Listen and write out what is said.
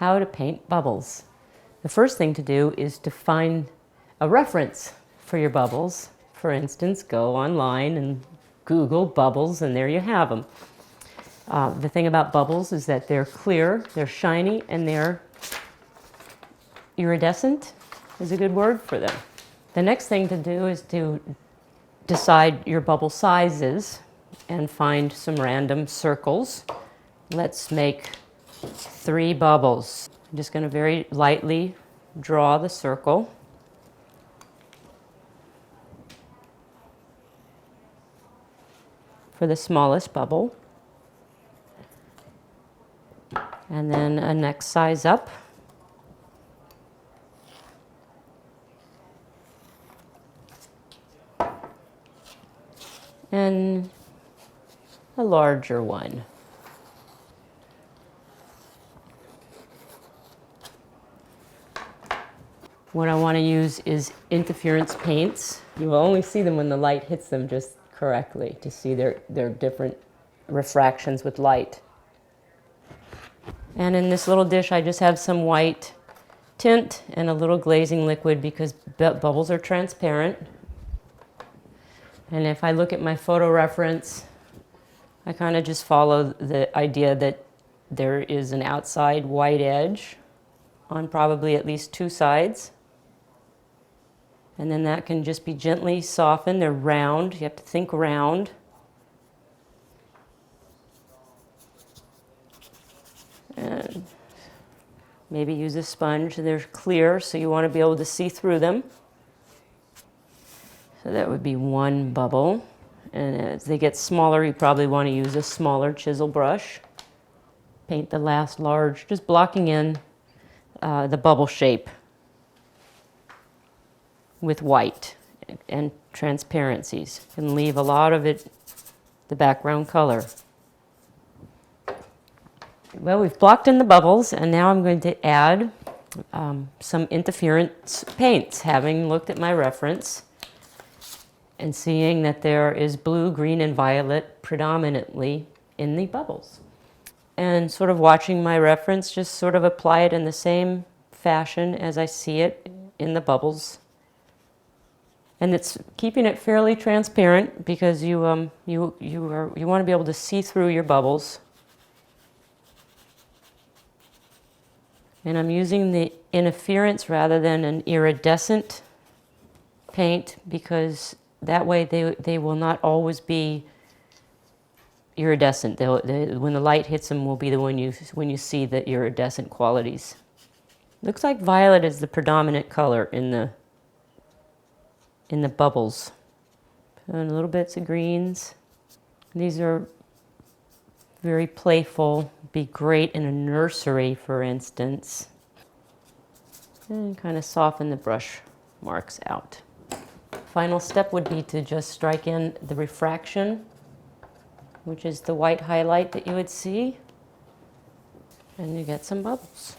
how to paint bubbles. The first thing to do is to find a reference for your bubbles. For instance, go online and Google bubbles, and there you have them. The thing about bubbles is that they're clear, they're shiny, and they're iridescent is a good word for them. The next thing to do is to decide your bubble sizes and find some random circles. Let's make 3 bubbles. I'm just going to very lightly draw the circle. For the smallest bubble. And then a next size up. And a larger one. What I want to use is interference paints. You will only see them when the light hits them just correctly to see their different refractions with light. And in this little dish I just have some white tint and a little glazing liquid because bubbles are transparent. And if I look at my photo reference, I kind of just follow the idea that there is an outside white edge on probably at least 2 sides. And then that can just be gently softened. They're round. You have to think round. And maybe use a sponge. They're clear, so you want to be able to see through them. So that would be 1 bubble. And as they get smaller, you probably want to use a smaller chisel brush. Paint the last large, just blocking in the bubble shape with white and transparencies. You can leave a lot of it, the background color. Well, we've blocked in the bubbles, and now I'm going to add some interference paints, having looked at my reference and seeing that there is blue, green, and violet predominantly in the bubbles. And sort of watching my reference, just sort of apply it in the same fashion as I see it in the bubbles. And it's keeping it fairly transparent because you want to be able to see through your bubbles. And I'm using the interference rather than an iridescent paint because that way they will not always be iridescent. When the light hits them will be the when you see the iridescent qualities. Looks like violet is the predominant color in the bubbles. And little bits of greens. These are very playful, be great in a nursery, for instance. And kind of soften the brush marks out. Final step would be to just strike in the refraction, which is the white highlight that you would see, and you get some bubbles.